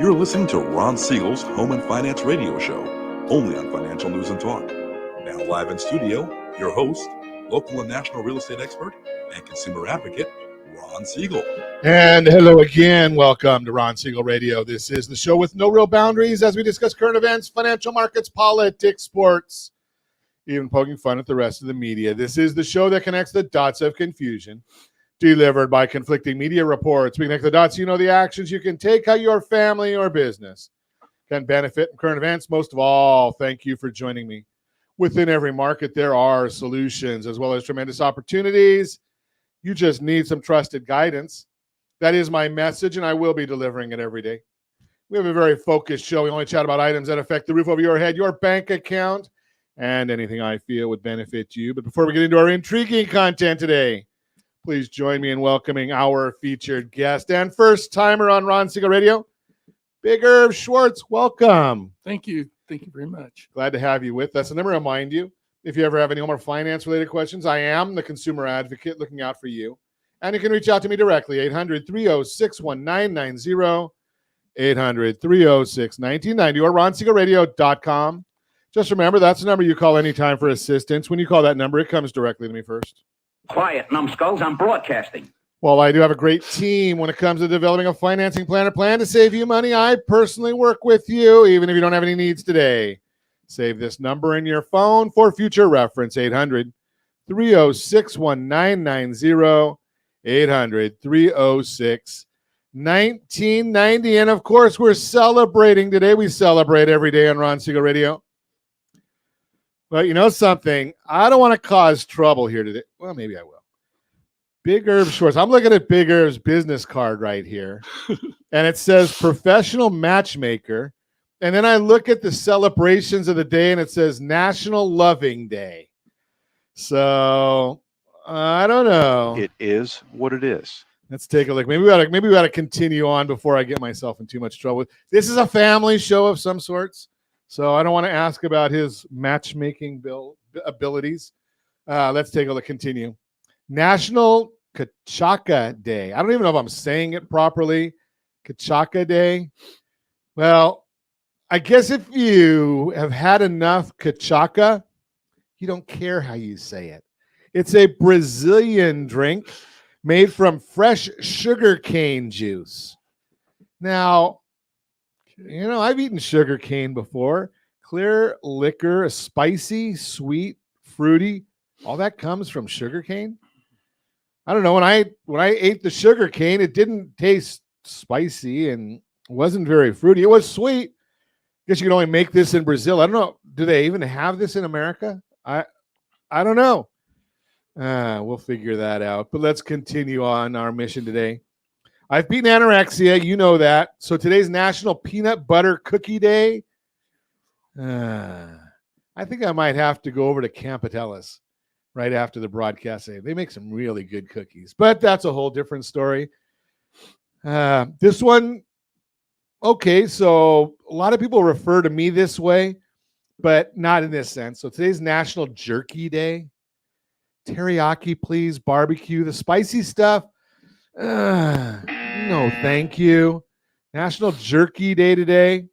You're listening to Ron Siegel's Home and Finance Radio Show, only on Financial News and Talk. Now live in studio, your host, local and national real estate expert and consumer advocate, Ron Siegel. And hello again. Welcome to Ron Siegel Radio. This is the show with no real boundaries as we discuss current events, financial markets, politics, sports, even poking fun at the rest of the media. This is the show that connects the dots of confusion, delivered by conflicting media reports. We connect the dots, you know the actions you can take, how your family or business can benefit from current events. Most of all, thank you for joining me. Within every market, there are solutions as well as tremendous opportunities. You just need some trusted guidance. That is my message, and I will be delivering it every day. We have a very focused show. We only chat about items that affect the roof over your head, your bank account, and anything I feel would benefit you. But before we get into our intriguing content today, please join me in welcoming our featured guest and first-timer on Ron Siegel Radio, Big Irv Schwartz. Welcome. Thank you. Thank you very much. Glad to have you with us. And let me remind you, if you ever have any home or finance-related questions, I am the consumer advocate looking out for you. And you can reach out to me directly, 800-306-1990, 800-306-1990, or ronsiegelradio.com. Just remember, that's the number you call anytime for assistance. When you call that number, it comes directly to me first. Quiet, numbskulls, I'm broadcasting. Well, I do have a great team when it comes to developing a financing plan or plan to save you money. I personally work with you, even if you don't have any needs today. Save this number in your phone for future reference, 800-306-1990, 800-306-1990. And, of course, we're celebrating today. We celebrate every day on Ron Siegel Radio. But you know something? I don't want to cause trouble here today. Well, maybe I will. Big Irv Schwartz. I'm looking at Big Irv's business card right here, and it says professional matchmaker. And then I look at the celebrations of the day, and it says National Loving Day. So I don't know. It is what it is. Let's take a look. Maybe we ought to continue on before I get myself in too much trouble. This is a family show of some sorts, so I don't want to ask about his matchmaking abilities. Let's take a look. Continue. National Kachaka Day. I don't even know if I'm saying it properly. Kachaka Day. Well, I guess if you have had enough kachaka, you don't care how you say it. It's a Brazilian drink made from fresh sugarcane juice. Now, you know, I've eaten sugarcane before. Clear liquor, spicy, sweet, fruity. All that comes from sugarcane. I don't know. When I ate the sugarcane, it didn't taste spicy and wasn't very fruity. It was sweet. Guess you can only make this in Brazil. I don't know. Do they even have this in America? I don't know. We'll figure that out. But let's continue on our mission today. I've beaten anorexia. You know that. So today's National Peanut Butter Cookie Day. I think I might have to go over to Campatellis right after the broadcast. They make some really good cookies. But that's a whole different story. This one, okay, so a lot of people refer to me this way, but not in this sense. So today's National Jerky Day. Teriyaki, please. Barbecue. The spicy stuff, no, thank you. National Jerky Day today.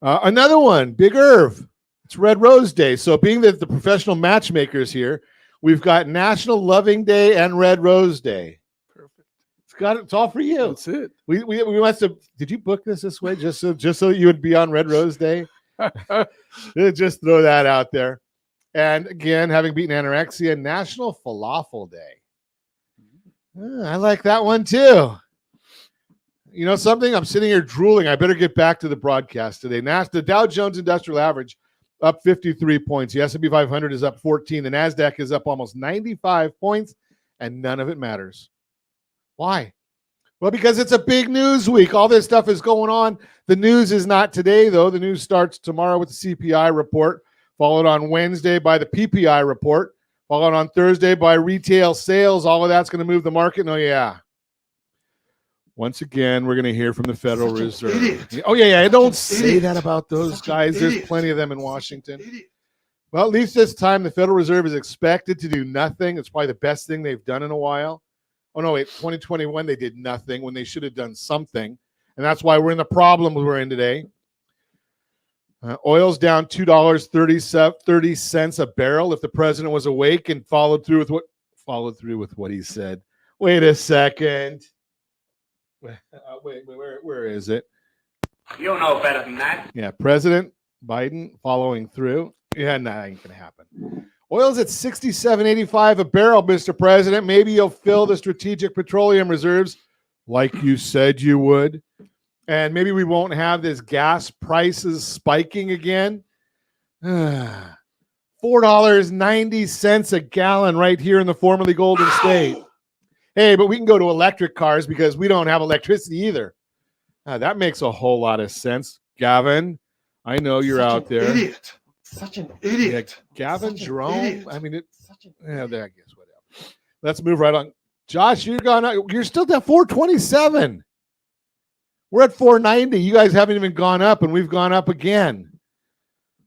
Another one, Big Irv. It's Red Rose Day. So being that the professional matchmakers here, we've got National Loving Day and Red Rose Day. Perfect. It's all for you. That's it. We must have. Did you book this way just so you would be on Red Rose Day? Just throw that out there. And again, having beaten anorexia, National Falafel Day. I like that one too. You know something? I'm sitting here drooling. I better get back to the broadcast today. The Dow Jones Industrial Average up 53 points. The S&P 500 is up 14. The NASDAQ is up almost 95 points, and none of it matters. Why? Well, because it's a big news week. All this stuff is going on. The news is not today, though. The news starts tomorrow with the CPI report, followed on Wednesday by the PPI report, followed on Thursday by retail sales. All of that's going to move the market. Oh, yeah. Once again, we're going to hear from the Federal Reserve. Oh, yeah. Don't say that about those guys. There's plenty of them in Washington. Well, at least this time, the Federal Reserve is expected to do nothing. It's probably the best thing they've done in a while. Oh, no, wait. 2021, they did nothing when they should have done something. And that's why we're in the problem we're in today. Oil's down $2.30 a barrel. If the president was awake and followed through with what he said. Wait a second. Where is it? You know better than that. Yeah, President Biden following through. Yeah, that ain't gonna happen. Oil's at $67.85 a barrel, Mr. President. Maybe you'll fill the strategic petroleum reserves like you said you would. And maybe we won't have this gas prices spiking again. $4.90 a gallon right here in the formerly Golden State. Hey, but we can go to electric cars because we don't have electricity either. That makes a whole lot of sense. Gavin, I know you're out there. Idiot. Such an idiot. Yeah, Gavin, Such an Jerome. idiot. I mean, There. I guess whatever. Let's move right on. Josh, you're still at 427. We're at 490. You guys haven't even gone up, and we've gone up again.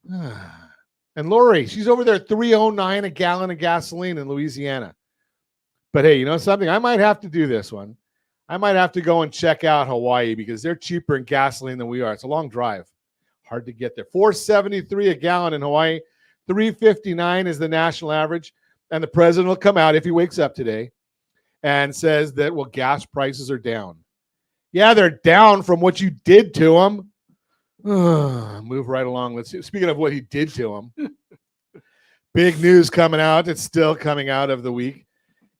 And Lori, she's over there at 309 a gallon of gasoline in Louisiana. But hey, you know something? I might have to do this one. I might have to go and check out Hawaii because they're cheaper in gasoline than we are. It's a long drive. Hard to get there. 473 a gallon in Hawaii. 359 is the national average. And the president will come out if he wakes up today and says that, well, gas prices are down. Yeah, they're down from what you did to them. Move right along. Let's see. Speaking of what he did to them, big news coming out. It's still coming out of the week.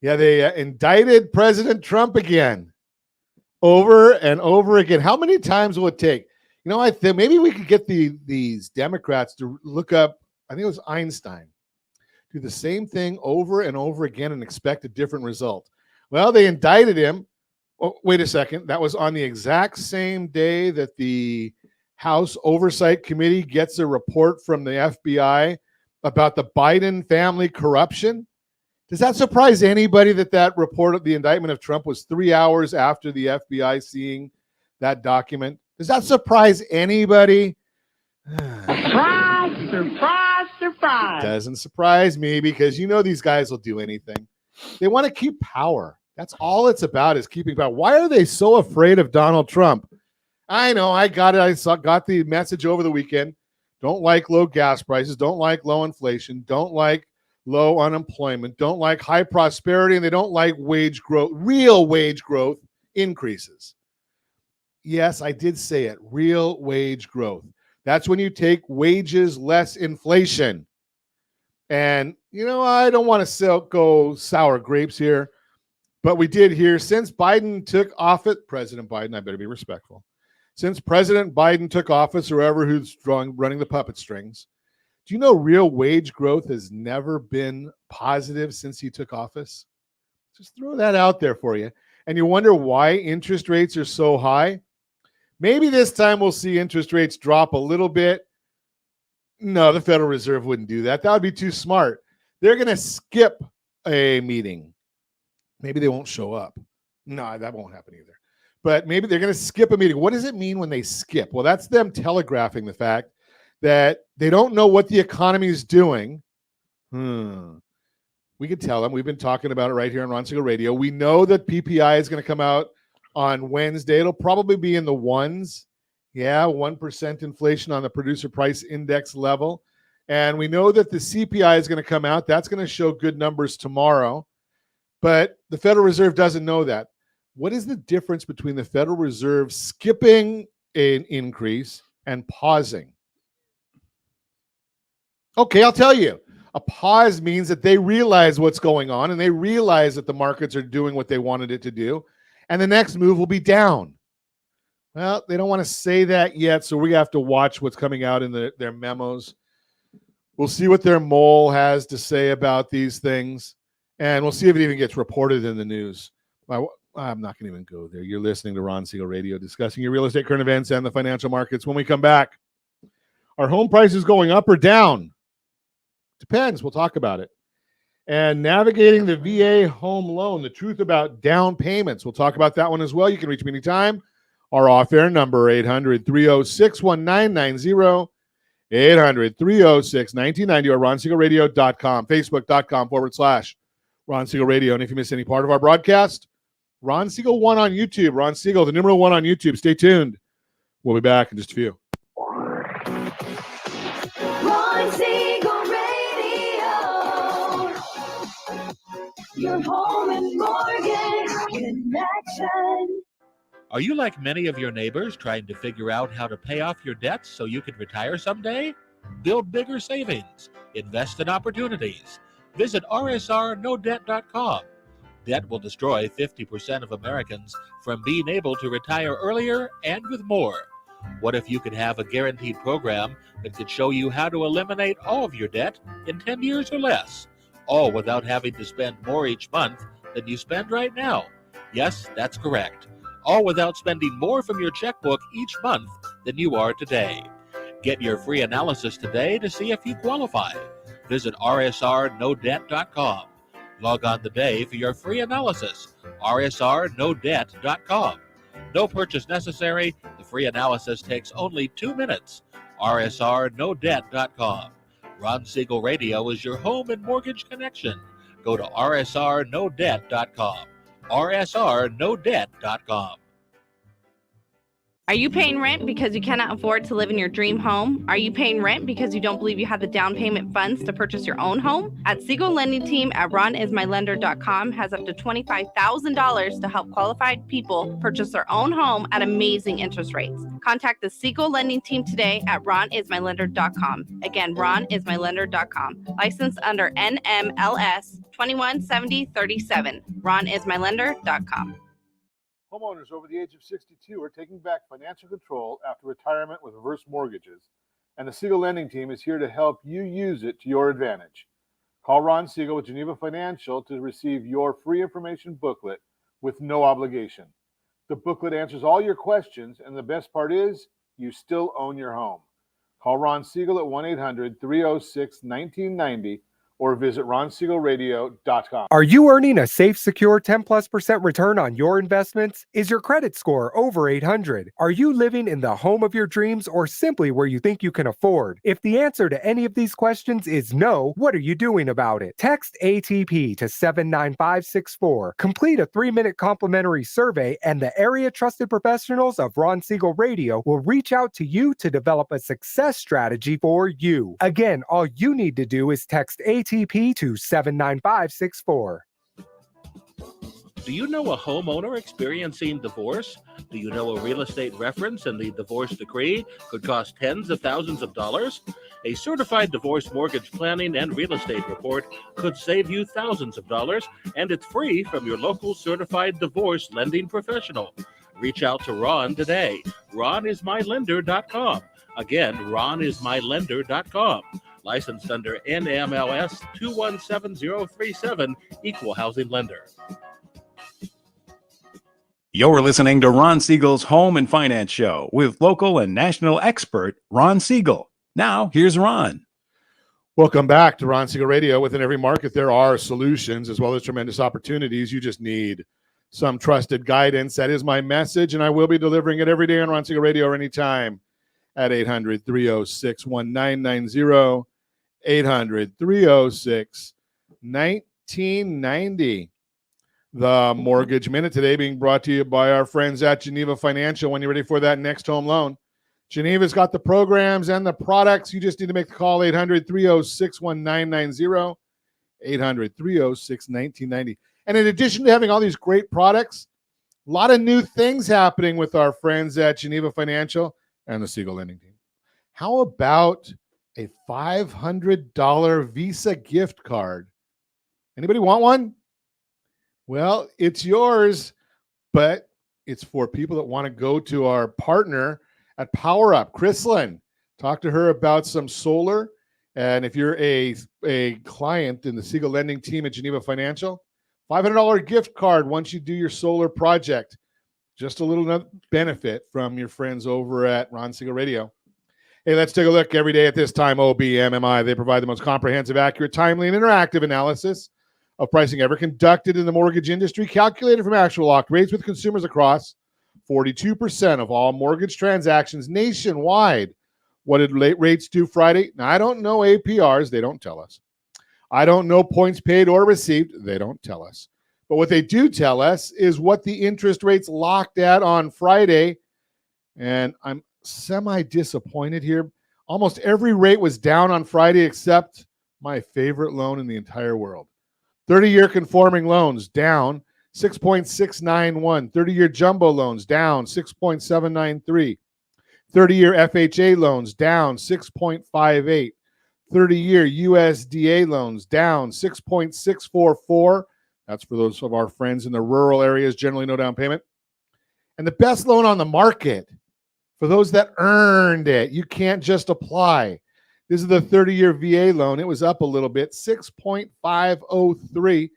Yeah, they indicted President Trump again, over and over again. How many times will it take? You know, I think maybe we could get these Democrats to look up. I think it was Einstein. Do the same thing over and over again and expect a different result. Well, they indicted him. Oh, wait a second. That was on the exact same day that the House Oversight Committee gets a report from the FBI about the Biden family corruption. Does that surprise anybody that report of the indictment of Trump was 3 hours after the FBI seeing that document? Does that surprise anybody? Surprise, surprise, surprise. Doesn't surprise me because you know these guys will do anything. They want to keep power. That's all it's about, is keeping power. Why are they so afraid of Donald Trump? I know, I got it. Got the message over the weekend. Don't like low gas prices. Don't like low inflation. Don't like low unemployment. Don't like high prosperity. And they don't like wage growth, real wage growth increases. Yes, I did say it. Real wage growth. That's when you take wages less inflation. And, you know, I don't want to go sour grapes here. But we did hear since Biden took office, President Biden, I better be respectful. Since President Biden took office, or whoever who's running the puppet strings, do you know real wage growth has never been positive since he took office? Just throw that out there for you. And you wonder why interest rates are so high? Maybe this time we'll see interest rates drop a little bit. No, the Federal Reserve wouldn't do that. That would be too smart. They're going to skip a meeting. Maybe they won't show up. No, that won't happen either. But maybe they're going to skip a meeting. What does it mean when they skip? Well, that's them telegraphing the fact that they don't know what the economy is doing. We could tell them. We've been talking about it right here on Ron Siegel Radio. We know that PPI is going to come out on Wednesday. It'll probably be in the ones. Yeah, 1% inflation on the producer price index level. And we know that the CPI is going to come out. That's going to show good numbers tomorrow. But the Federal Reserve doesn't know that. What is the difference between the Federal Reserve skipping an increase and pausing? Okay, I'll tell you. A pause means that they realize what's going on and they realize that the markets are doing what they wanted it to do. And the next move will be down. Well, they don't want to say that yet, so we have to watch what's coming out in their memos. We'll see what their mole has to say about these things. And we'll see if it even gets reported in the news. I'm not going to even go there. You're listening to Ron Siegel Radio, discussing your real estate current events and the financial markets. When we come back, are home prices going up or down? Depends. We'll talk about it. And navigating the VA home loan, the truth about down payments. We'll talk about that one as well. You can reach me anytime. Our off-air number, 800-306-1990, 800-306-1990, or RonSiegelRadio.com, Facebook.com/Ron Siegel Radio. And if you miss any part of our broadcast, Ron Siegel 1 on YouTube. Ron Siegel, the number 1 on YouTube. Stay tuned. We'll be back in just a few. Ron Siegel Radio, your home and mortgage connection. Are you like many of your neighbors trying to figure out how to pay off your debts so you can retire someday? Build bigger savings. Invest in opportunities. Visit rsrnodebt.com. Debt will destroy 50% of Americans from being able to retire earlier and with more. What if you could have a guaranteed program that could show you how to eliminate all of your debt in 10 years or less, all without having to spend more each month than you spend right now? Yes, that's correct. All without spending more from your checkbook each month than you are today. Get your free analysis today to see if you qualify. Visit rsrnodebt.com. Log on today for your free analysis. rsrnodebt.com. No purchase necessary. The free analysis takes only 2 minutes. rsrnodebt.com. Ron Siegel Radio is your home and mortgage connection. Go to rsrnodebt.com. rsrnodebt.com. Are you paying rent because you cannot afford to live in your dream home? Are you paying rent because you don't believe you have the down payment funds to purchase your own home? At Siegel Lending Team at ronismylender.com has up to $25,000 to help qualified people purchase their own home at amazing interest rates. Contact the Siegel Lending Team today at ronismylender.com. Again, ronismylender.com. Licensed under NMLS 217037. ronismylender.com. Homeowners over the age of 62 are taking back financial control after retirement with reverse mortgages, and the Siegel Lending Team is here to help you use it to your advantage. Call Ron Siegel with Geneva Financial to receive your free information booklet with no obligation. The booklet answers all your questions, and the best part is you still own your home. Call Ron Siegel at 1-800-306-1990 or visit ronsiegelradio.com. Are you earning a safe, secure 10+% return on your investments? Is your credit score over 800? Are you living in the home of your dreams or simply where you think you can afford? If the answer to any of these questions is no, what are you doing about it? Text ATP to 79564. Complete a 3-minute complimentary survey, and the area trusted professionals of Ron Siegel Radio will reach out to you to develop a success strategy for you. Again, all you need to do is text ATP to 79564. Do you know a homeowner experiencing divorce? Do you know a real estate reference and the divorce decree could cost tens of thousands of dollars? A certified divorce mortgage planning and real estate report could save you thousands of dollars, and it's free from your local certified divorce lending professional. Reach out to Ron today. ronismylender.com. Again, ronismylender.com. Licensed under NMLS 217037, Equal Housing Lender. You're listening to Ron Siegel's Home and Finance Show with local and national expert Ron Siegel. Now, here's Ron. Welcome back to Ron Siegel Radio. Within every market, there are solutions as well as tremendous opportunities. You just need some trusted guidance. That is my message, and I will be delivering it every day on Ron Siegel Radio or anytime at 800-306-1990. 800-306-1990. The Mortgage Minute today being brought to you by our friends at Geneva Financial. When you're ready for that next home loan, Geneva's got the programs and the products. You just need to make the call, 800-306-1990, 800-306-1990. And in addition to having all these great products, a lot of new things happening with our friends at Geneva Financial and the Siegel Lending Team. How about a $500 Visa gift card? Anybody want one? Well, it's yours, but it's for people that want to go to our partner at PowerUp, Chrislyn. Talk to her about some solar. And if you're a client in the Siegel Lending Team at Geneva Financial, $500 gift card once you do your solar project. Just a little benefit from your friends over at Ron Siegel Radio. Hey, let's take a look every day at this time. OBMMI, they provide the most comprehensive, accurate, timely, and interactive analysis of pricing ever conducted in the mortgage industry, calculated from actual locked rates with consumers across 42% of all mortgage transactions nationwide. What did late rates do Friday? Now, I don't know APRs. They don't tell us. I don't know points paid or received. They don't tell us. But what they do tell us is what the interest rates locked at on Friday. And I'm semi-disappointed here. Almost every rate was down on Friday except my favorite loan in the entire world. 30-year conforming loans down 6.691. 30-year jumbo loans down 6.793. 30-year FHA loans down 6.58. 30-year USDA loans down 6.644. That's for those of our friends in the rural areas, generally no down payment. And the best loan on the market for those that earned it. You can't just apply. This is the 30-year VA loan. It was up a little bit, 6.503.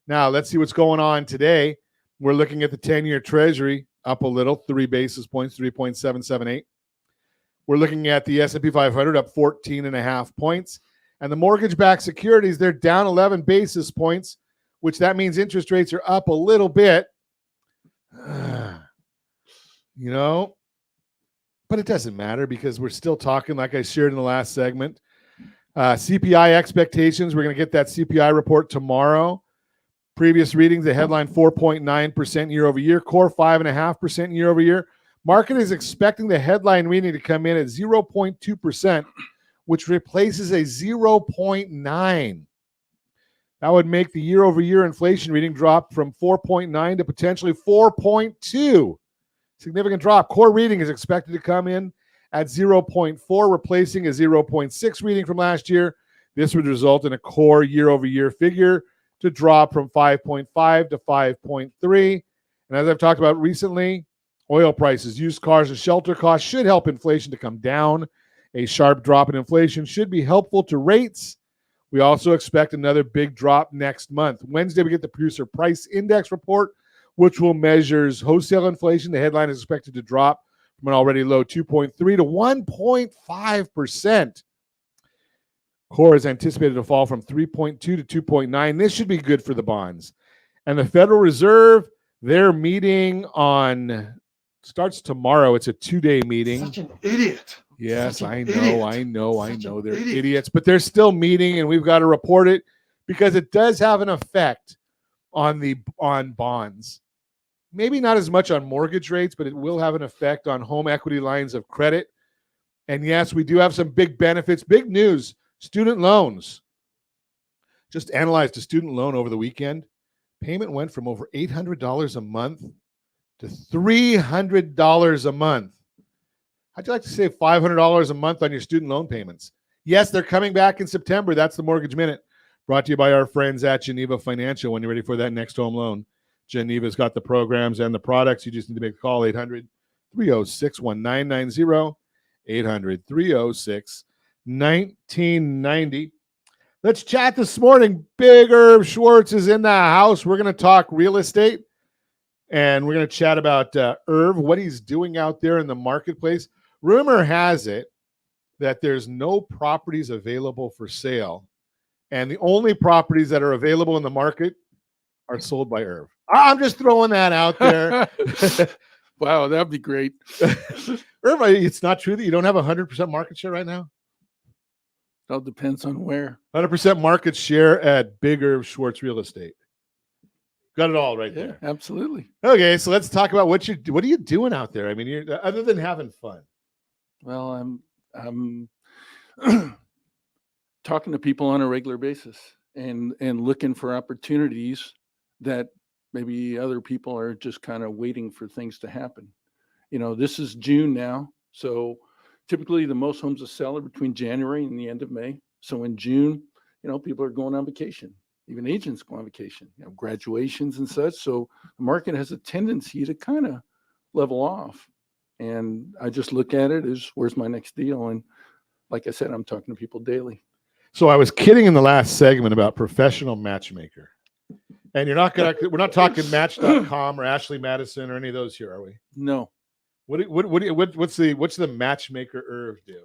Now, let's see what's going on today. We're looking at the 10-year Treasury up a little, 3 basis points, 3.778. We're looking at the S&P 500 up 14.5 points. And the mortgage-backed securities, they're down 11 basis points, which that means interest rates are up a little bit. You know, but it doesn't matter because we're still talking, like I shared in the last segment, CPI expectations. We're going to get that CPI report tomorrow. Previous readings, the headline 4.9% year over year, core 5.5% year over year. Market is expecting the headline reading to come in at 0.2%, which replaces a 0.9. That would make the year over year inflation reading drop from 4.9 to potentially 4.2. Significant drop. Core reading is expected to come in at 0.4, replacing a 0.6 reading from last year. This would result in a core year-over-year figure to drop from 5.5 to 5.3. And as I've talked about recently, oil prices, used cars, and shelter costs should help inflation to come down. A sharp drop in inflation should be helpful to rates. We also expect another big drop next month. Wednesday, we get the Producer Price Index report, which will measure wholesale inflation. The headline is expected to drop from an already low 2.3 to 1.5%. Core is anticipated to fall from 3.2 to 2.9. This should be good for the bonds. And the Federal Reserve, their meeting starts tomorrow. It's a 2-day meeting. Such an idiot. Yes, I Such an know. idiot. They're Idiot. idiots, but they're still meeting, and we've got to report it because it does have an effect on bonds. Maybe not as much on mortgage rates, but it will have an effect on home equity lines of credit. And yes, we do have some big benefits. Big news, student loans. Just analyzed a student loan over the weekend. Payment went from over $800 a month to $300 a month. How'd you like to save $500 a month on your student loan payments? Yes, they're coming back in September. That's the Mortgage Minute, brought to you by our friends at Geneva Financial. When you're ready for that next home loan, Geneva's got the programs and the products. You just need to make a call, 800-306-1990, 800-306-1990. Let's chat this morning. Big Irv Schwartz is in the house. We're going to talk real estate, and we're going to chat about Irv, what he's doing out there in the marketplace. Rumor has it that there's no properties available for sale, and the only properties that are available in the market are sold by Irv. I'm just throwing that out there. Wow, that'd be great. Irv, it's not true that you don't have 100% market share right now? It all depends on where. 100% market share at Big Irv Schwartz Real Estate. Got it all right Yeah, there. absolutely. Okay, so let's talk about what are you doing out there? I mean, you're other than having fun. Well, I'm talking to people on a regular basis and looking for opportunities that maybe other people are just kind of waiting for things to happen. You know, this is June now, so typically the most homes will sell between January and the end of May. So in June, you know, people are going on vacation. Even agents go on vacation, you know, graduations and such. So the market has a tendency to kind of level off. And I just look at it as where's my next deal? And like I said, I'm talking to people daily. So I was kidding in the last segment about professional matchmaker. And we're not talking Match.com or Ashley Madison or any of those here, are we? No. What's the matchmaker Irv do?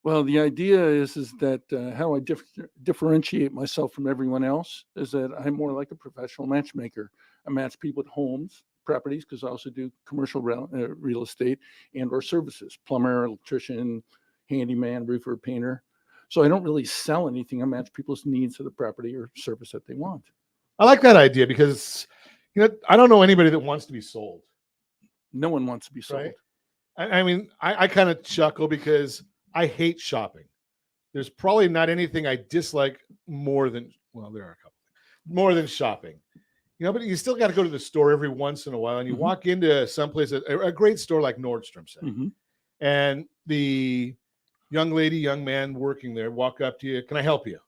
Well, the idea is that how I differentiate myself from everyone else is that I'm more like a professional matchmaker. I match people with homes, properties, because I also do commercial real estate and or services, plumber, electrician, handyman, roofer, painter. So I don't really sell anything. I match people's needs to the property or service that they want. I like that idea because I don't know anybody that wants to be sold. No one wants to be sold. Right. I mean, I kind of chuckle because I hate shopping. There's probably not anything I dislike more than, well, there are a couple, more than shopping. But you still got to go to the store every once in a while, and you walk into someplace, a great store like Nordstrom, say, and the young lady, young man working there walk up to you, "Can I help you?"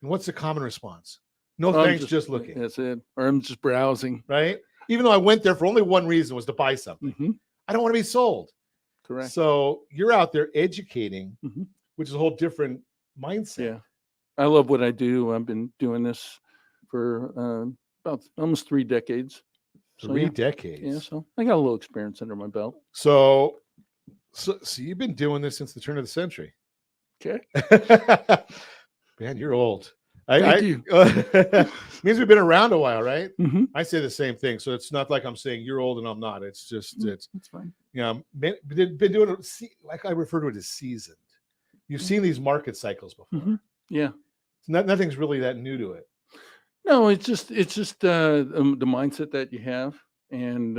And what's the common response? "No, thanks, just looking." That's it. Or I'm just browsing. Right? Even though I went there for only one reason, was to buy something. I don't want to be sold. Correct. So you're out there educating, which is a whole different mindset. Yeah. I love what I do. I've been doing this for about almost 3 decades. Three decades. Yeah, so I got a little experience under my belt. So you've been doing this since the turn of the century. Okay. Man, you're old. Thank you. Means we've been around a while, right? Mm-hmm. I say the same thing. So it's not like I'm saying you're old and I'm not. It's just, That's fine. been doing it, like I refer to it as seasoned. You've seen these market cycles before. Yeah. Nothing's really that new to it. No, it's just the mindset that you have, and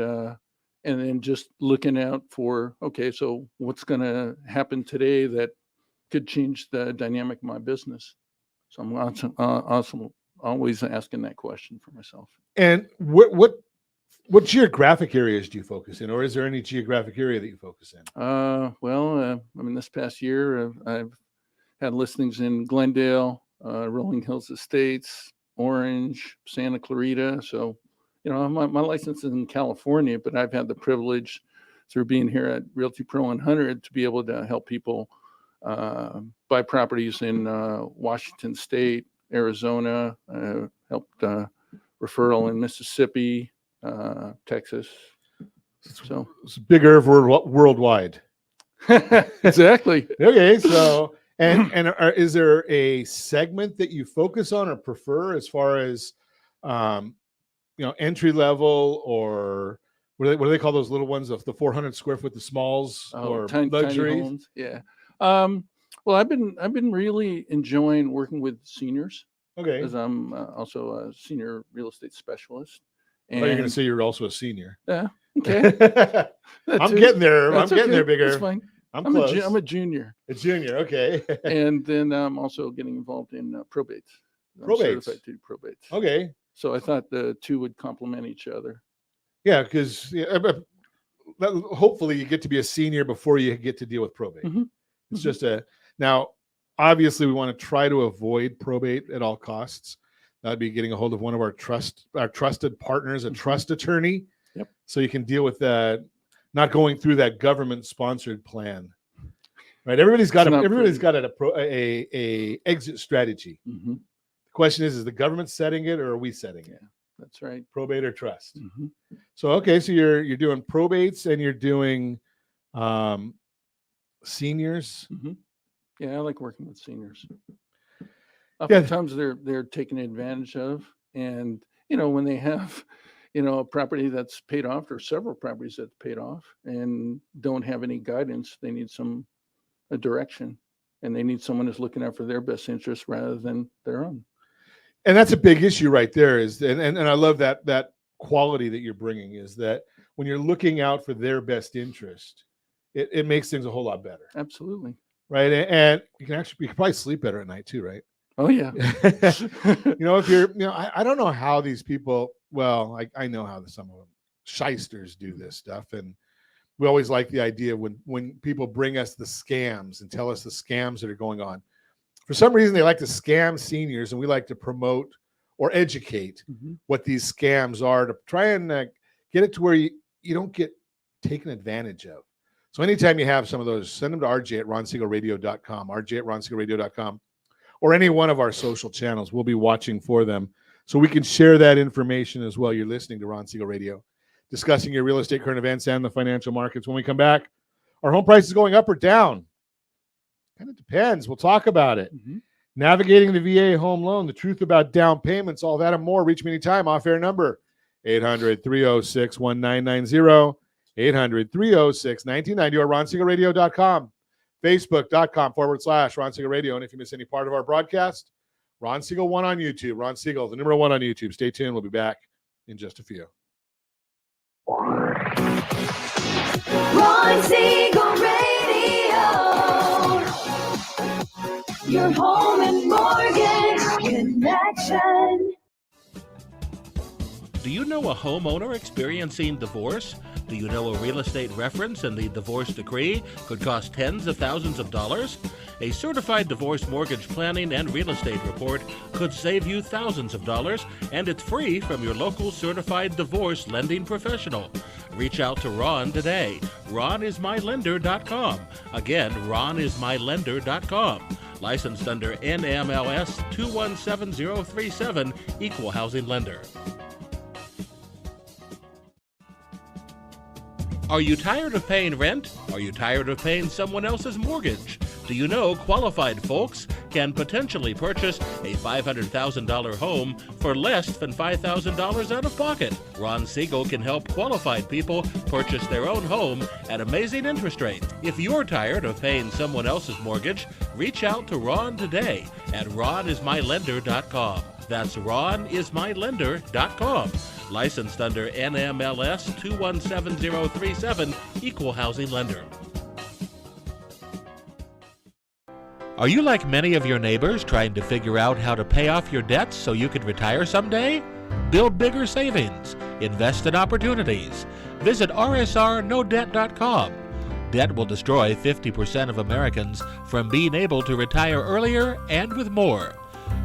then just looking out for, okay, so what's going to happen today that could change the dynamic of my business. So I'm always asking that question for myself. And what geographic areas do you focus in, or is there any geographic area that you focus in? This past year I've had listings in Glendale, Rolling Hills Estates, Orange, Santa Clarita. So, my license is in California, but I've had the privilege through being here at Realty Pro 100 to be able to help people buy properties in Washington State, Arizona, helped referral in Mississippi, Texas. So it's bigger worldwide. Exactly. Okay, so is there a segment that you focus on or prefer as far as entry level, or what do they call those little ones of the 400 square foot, the smalls, or luxury? Tiny homes? Yeah. Well, I've been really enjoying working with seniors. Okay. Because I'm also a senior real estate specialist. And you're going to say you're also a senior. Yeah. Okay. I'm getting there. That's I'm getting there bigger. That's fine. I'm close. I'm a junior. A junior. Okay. And then I'm also getting involved in probates. I'm certified to do probates. Okay. So I thought the two would complement each other. Yeah, because hopefully you get to be a senior before you get to deal with probate. It's just now, obviously we want to try to avoid probate at all costs. That'd be getting a hold of one of our trusted partners, a trust attorney. Yep. So you can deal with that, not going through that government sponsored plan. Right. Everybody's got a exit strategy. The question is the government setting it, or are we setting it? That's right. Probate or trust. So okay, so you're doing probates and you're doing seniors. Yeah, I like working with seniors. Oftentimes they're taken advantage of, and when they have a property that's paid off, or several properties that's paid off, and don't have any guidance, they need a direction, and they need someone who's looking out for their best interest rather than their own. And that's a big issue right there. And I love that quality that you're bringing, is that when you're looking out for their best interest, it makes things a whole lot better. Absolutely. Right. And you can probably sleep better at night too, right? Oh yeah. If you're, I don't know how these people, well, I know how some of them shysters do this stuff. And we always like the idea when people bring us the scams and tell us the scams that are going on. For some reason, they like to scam seniors, and we like to promote or educate what these scams are to try and get it to where you don't get taken advantage of. So anytime you have some of those, send them to rj@ronsiegelradio.com, rj@ronsiegelradio.com, or any one of our social channels. We'll be watching for them so we can share that information as well. You're listening to Ron Siegel Radio, discussing your real estate current events and the financial markets. When we come back, are home prices going up or down? Kind of depends. We'll talk about it. Navigating the VA home loan, the truth about down payments, all that and more. Reach me anytime. Off-air number, 800-306-1990, 800-306-1990, or ronsiegelradio.com, facebook.com/Ron Siegel Radio. And if you miss any part of our broadcast, Ron Siegel 1 on YouTube. Ron Siegel, the number 1 on YouTube. Stay tuned. We'll be back in just a few. Ron Siegel Radio. Your home and mortgage connection. Do you know a homeowner experiencing divorce? Do you know a real estate reference and the divorce decree could cost tens of thousands of dollars? A certified divorce mortgage planning and real estate report could save you thousands of dollars, and it's free from your local certified divorce lending professional. Reach out to Ron today. RonIsMyLender.com. Again, RonIsMyLender.com. Licensed under NMLS 217037, Equal Housing Lender. Are you tired of paying rent? Are you tired of paying someone else's mortgage? Do you know qualified folks can potentially purchase a $500,000 home for less than $5,000 out of pocket? Ron Siegel can help qualified people purchase their own home at amazing interest rates. If you're tired of paying someone else's mortgage, reach out to Ron today at RonIsMyLender.com. That's RonIsMyLender.com. Licensed under NMLS 217037, Equal Housing Lender. Are you like many of your neighbors trying to figure out how to pay off your debts so you could retire someday? Build bigger savings. Invest in opportunities. Visit RSRNoDebt.com. Debt will destroy 50% of Americans from being able to retire earlier and with more.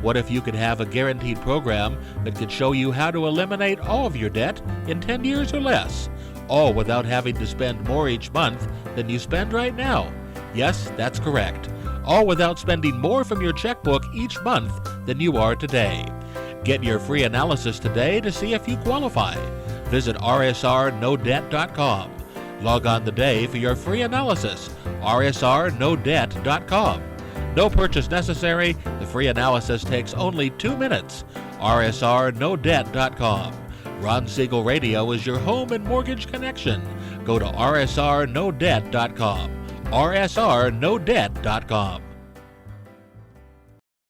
What if you could have a guaranteed program that could show you how to eliminate all of your debt in 10 years or less, all without having to spend more each month than you spend right now? Yes, that's correct. All without spending more from your checkbook each month than you are today. Get your free analysis today to see if you qualify. Visit RSRNoDebt.com. Log on today for your free analysis. RSRNoDebt.com. No purchase necessary. The free analysis takes only 2 minutes. RSRNoDebt.com. Ron Siegel Radio is your home and mortgage connection. Go to RSRNoDebt.com. RSRNoDebt.com.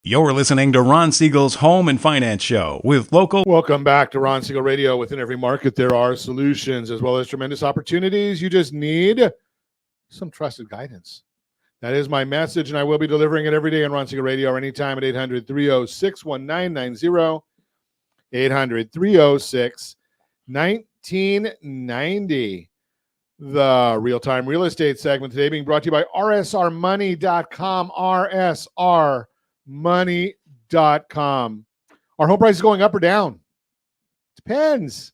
You're listening to Ron Siegel's Home and Finance Show with local. Welcome back to Ron Siegel Radio. Within every market, there are solutions as well as tremendous opportunities. You just need some trusted guidance. That is my message, and I will be delivering it every day on Ron Siegel Radio or anytime at 800-306-1990, 800-306-1990. The real-time real estate segment today being brought to you by RSRmoney.com, RSRmoney.com. Are home prices going up or down? Depends.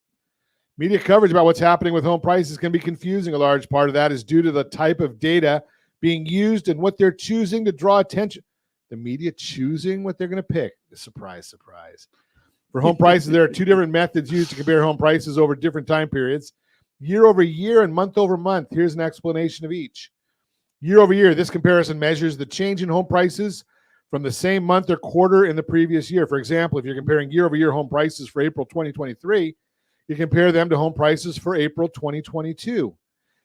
Media coverage about what's happening with home prices can be confusing. A large part of that is due to the type of data being used and what they're choosing to draw attention. The media choosing what they're going to pick. Surprise, surprise. For home prices, there are two different methods used to compare home prices over different time periods. Year over year and month over month. Here's an explanation of each. Year over year, this comparison measures the change in home prices from the same month or quarter in the previous year. For example, if you're comparing year over year home prices for April 2023, you compare them to home prices for April 2022.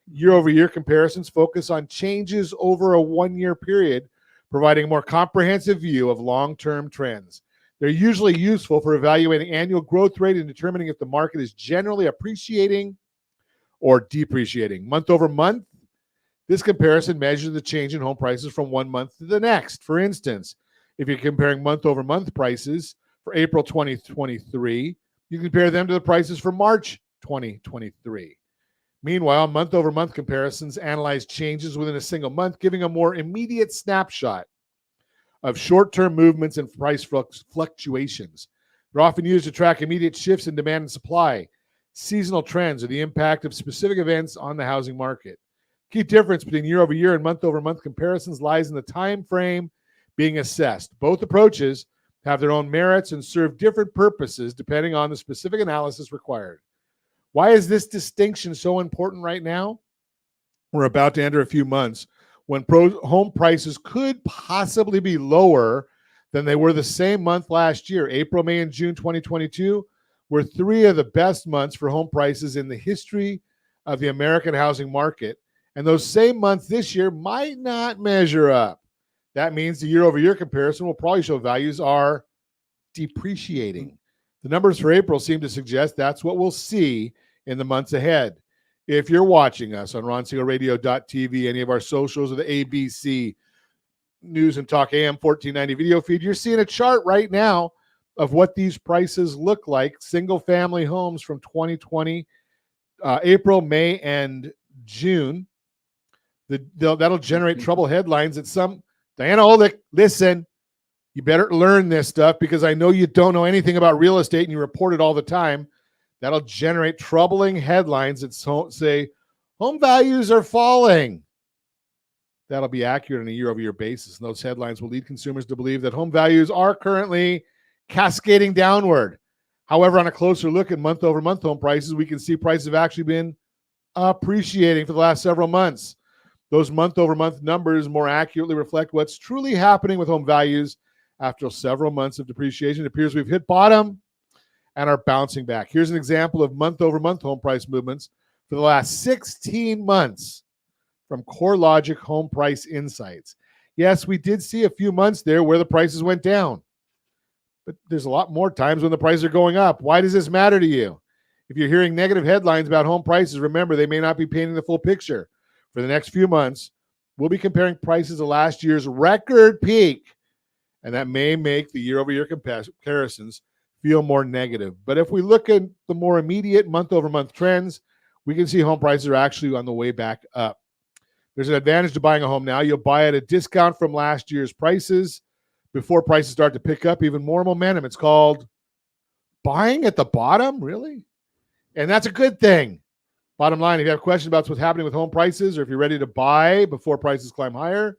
Year over year comparisons focus on changes over a 1 year period, providing a more comprehensive view of long-term trends. They're usually useful for evaluating annual growth rate and determining if the market is generally appreciating or depreciating. Month over month, this comparison measures the change in home prices from 1 month to the next. For instance, if you're comparing month over month prices for April 2023, you compare them to the prices for March 2023. Meanwhile, month over month comparisons analyze changes within a single month, giving a more immediate snapshot of short-term movements and price fluctuations. They're often used to track immediate shifts in demand and supply, seasonal trends, or the impact of specific events on the housing market. Key difference between year over year and month over month comparisons lies in the time frame being assessed. Both approaches have their own merits and serve different purposes depending on the specific analysis required. Why is this distinction so important right now? We're about to enter a few months when home prices could possibly be lower than they were the same month last year. April, May, and June 2022 were three of the best months for home prices in the history of the American housing market. And those same months this year might not measure up. That means the year-over-year comparison will probably show values are depreciating. The numbers for April seem to suggest that's what we'll see in the months ahead. If you're watching us on RonSiegelRadio.tv, any of our socials, or the ABC News and Talk AM 1490 video feed, you're seeing a chart right now of what these prices look like. Single-family homes from 2020, April, May, and June. That'll generate trouble headlines at some. Diana Oldick, listen, you better learn this stuff because I know you don't know anything about real estate and you report it all the time. That'll generate troubling headlines that say home values are falling. That'll be accurate on a year-over-year basis. And those headlines will lead consumers to believe that home values are currently cascading downward. However, on a closer look at month-over-month home prices, we can see prices have actually been appreciating for the last several months. Those month-over-month numbers more accurately reflect what's truly happening with home values after several months of depreciation. It appears we've hit bottom and are bouncing back. Here's an example of month-over-month home price movements for the last 16 months from CoreLogic Home Price Insights. Yes, we did see a few months there where the prices went down, but there's a lot more times when the prices are going up. Why does this matter to you? If you're hearing negative headlines about home prices, remember they may not be painting the full picture. For the next few months, we'll be comparing prices to last year's record peak, and that may make the year-over-year comparisons feel more negative. But if we look at the more immediate month-over-month trends, we can see home prices are actually on the way back up. There's an advantage to buying a home now. You'll buy at a discount from last year's prices before prices start to pick up even more momentum. It's called buying at the bottom, really? And that's a good thing. Bottom line, if you have questions about what's happening with home prices or if you're ready to buy before prices climb higher,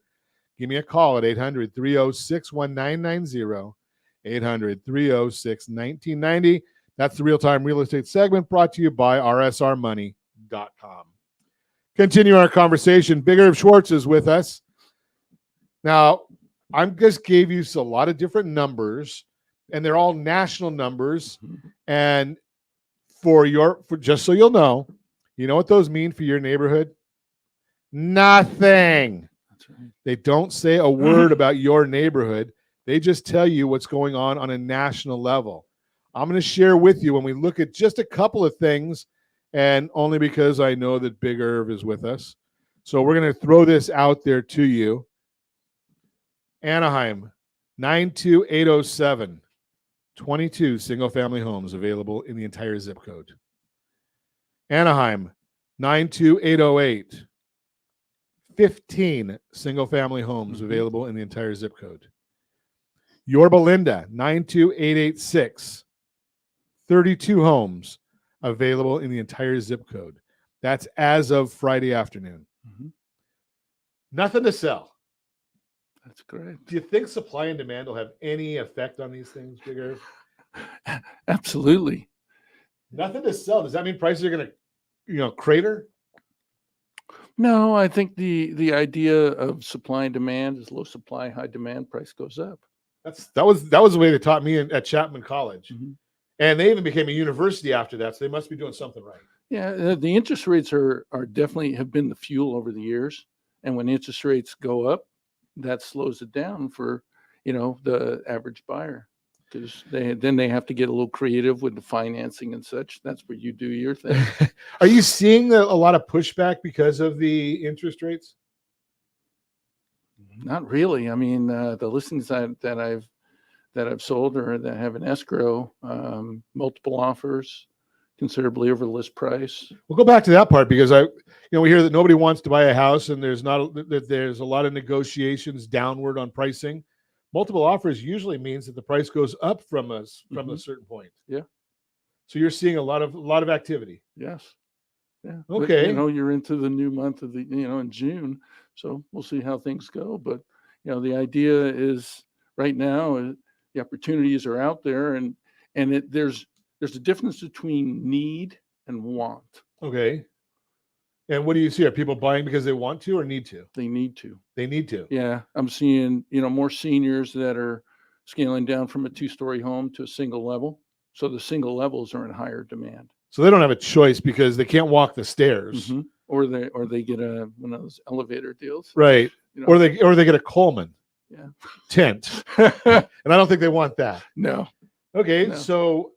give me a call at 800-306-1990, 800-306-1990. That's the Real-Time Real Estate segment brought to you by rsrmoney.com. Continue our conversation. Big Irv Schwartz is with us. Now, I just gave you a lot of different numbers, and they're all national numbers. And for just so you'll know, you know what those mean for your neighborhood? Nothing. That's right. They don't say a word about your neighborhood. They just tell you what's going on a national level. I'm going to share with you when we look at just a couple of things, and only because I know that Big Irv is with us. So we're going to throw this out there to you. Anaheim, 92807, 22 single-family homes available in the entire zip code. Anaheim, 92808, 15 single-family homes available in the entire zip code. Yorba Linda, 92886, 32 homes available in the entire zip code. That's as of Friday afternoon. Nothing to sell. That's great. Do you think supply and demand will have any effect on these things, Big Irv? Absolutely. Nothing to sell. Does that mean prices are going to, crater? No, I think the idea of supply and demand is low supply, high demand, price goes up. That was the way they taught me at Chapman College. And they even became a university after that, so they must be doing something right. Yeah, the interest rates are definitely have been the fuel over the years. And when interest rates go up, that slows it down for, the average buyer. Because they have to get a little creative with the financing and such. That's where you do your thing. Are you seeing a lot of pushback because of the interest rates? Not really. I mean, the listings that I've sold or that have an escrow, multiple offers, considerably over list price. We'll go back to that part because we hear that nobody wants to buy a house and there's a lot of negotiations downward on pricing. Multiple offers usually means that the price goes up from a certain point. Yeah. So you're seeing a lot of activity. Yes. Yeah. Okay. But, you're into the new month of in June, so we'll see how things go. But the idea is right now the opportunities are out there, and there's a difference between need and want. Okay. And what do you see? Are people buying because they want to or need to? They need to. They need to. Yeah. I'm seeing, more seniors that are scaling down from a 2-story home to a single level. So the single levels are in higher demand. So they don't have a choice because they can't walk the stairs. Or they get one of those elevator deals. Right. Or they get a Coleman tent. And I don't think they want that. No. Okay. No. So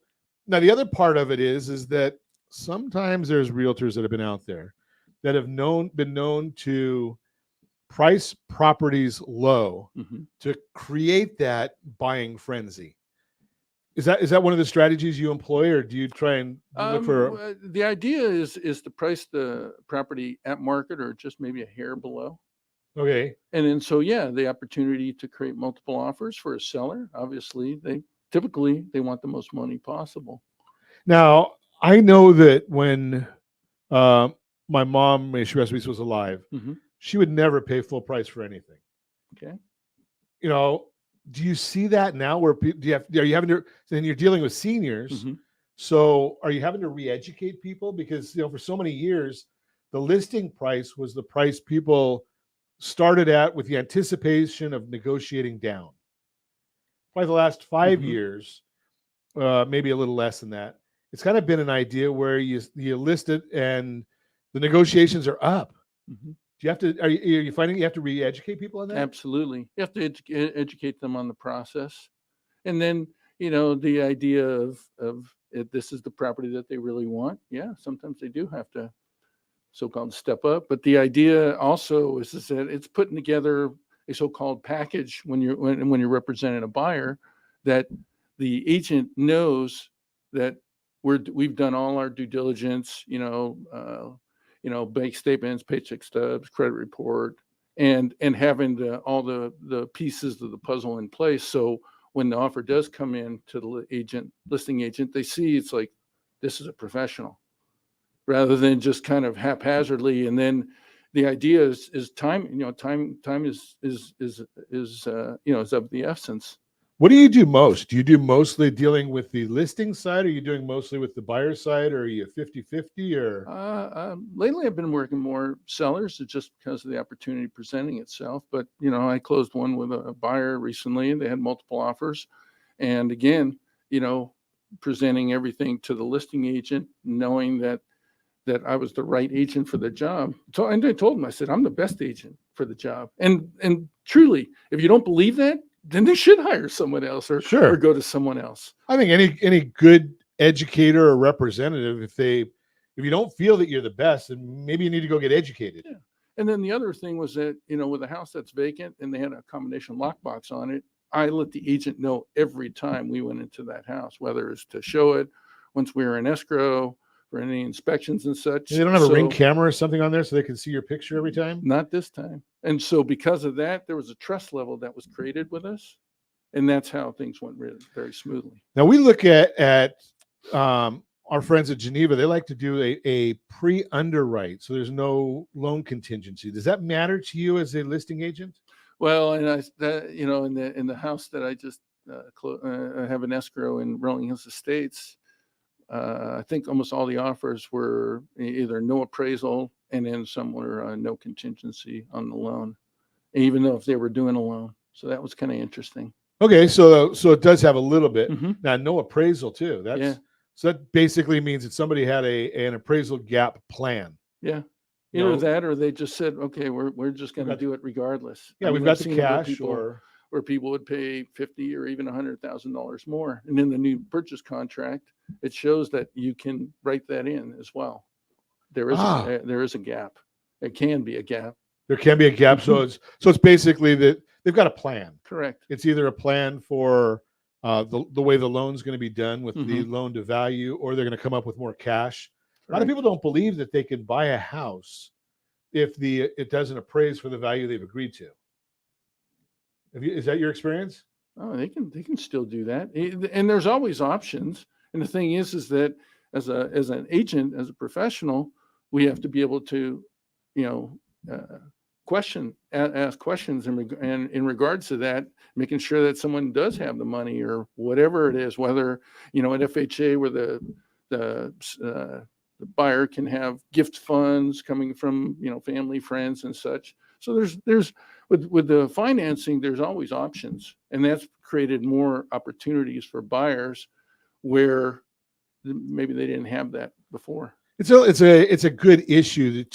Now, the other part of it is that sometimes there's realtors that have been out there that have been known to price properties low Mhm. to create that buying frenzy. Is that one of the strategies you employ, or do you try and look for? The idea is to price the property at market or just maybe a hair below. Okay, And then so yeah, the opportunity to create multiple offers for a seller. Obviously, they typically want the most money possible. now I know that when my mom, may she rest in peace, was alive, Mhm. she would never pay full price for anything. Okay. You know, do you see that now? Where are you having to? Then you're dealing with seniors, Mhm. so are you having to re-educate people? Because for so many years, the listing price was the price people started at with the anticipation of negotiating down. By the last 5 Mhm. years, maybe a little less than that, it's kind of been an idea where you list it and the negotiations are up. Mhm. Do you have to? Are you finding you have to re-educate people on that? Absolutely. You have to educate them on the process. And then, the idea of if this is the property that they really want. Yeah, sometimes they do have to so-called step up. But the idea also is that it's putting together a so-called package when you're representing a buyer, that the agent knows that we've done all our due diligence, bank statements, paycheck stubs, credit report, and having all the pieces of the puzzle in place. So when the offer does come in to the listing agent, they see it's like, this is a professional, rather than just kind of haphazardly. And then the idea is time. Time is of the essence. What do you do most? Do you do mostly dealing with the listing side? Or are you doing mostly with the buyer side? Or are you 50-50 or? Lately, I've been working more sellers just because of the opportunity presenting itself. But, I closed one with a buyer recently, and they had multiple offers. And again, presenting everything to the listing agent, knowing that I was the right agent for the job. So and I told him, I said, I'm the best agent for the job. And truly, if you don't believe that, then they should hire someone else or go to someone else. I think any good educator or representative, if you don't feel that you're the best, then maybe you need to go get educated. Yeah. And then the other thing was that, with a house that's vacant and they had a combination lockbox on it, I let the agent know every time we went into that house, whether it's to show it once we were in escrow for any inspections and such. They don't have a ring camera or something on there so they can see your picture every time? Not this time. And so because of that, there was a trust level that was created with us. And that's how things went really very smoothly. Now we look at our friends at Geneva. They like to do a pre-underwrite, so there's no loan contingency. Does that matter to you as a listing agent? Well, and in the house that I just have an escrow in Rolling Hills Estates, I think almost all the offers were either no appraisal, and then some were no contingency on the loan, even though if they were doing a loan. So that was kind of interesting. Okay, so it does have a little bit. Mhm. Now, no appraisal too. So that basically means that somebody had an appraisal gap plan. Yeah. You Either know? that, or they just said, okay, we're just going to got- do it regardless. Yeah, I we've mean, got I've the seen where cash people- where people would pay $50 or even $100,000 more. And in the new purchase contract, it shows that you can write that in as well. There is a gap. It can be a gap. There can be a gap. So it's basically that they've got a plan. Correct. It's either a plan for the way the loan's going to be done with the loan to value, or they're going to come up with more cash. A lot of people don't believe that they can buy a house if it doesn't appraise for the value they've agreed to. Is that your experience? Oh, they can still do that. And there's always options. And the thing is that as an agent, as a professional, we have to be able to, ask questions in regards to that, making sure that someone does have the money or whatever it is, whether, at FHA where the buyer can have gift funds coming from, family, friends and such. So there's with the financing, there's always options, and that's created more opportunities for buyers where maybe they didn't have that before. It's a good issue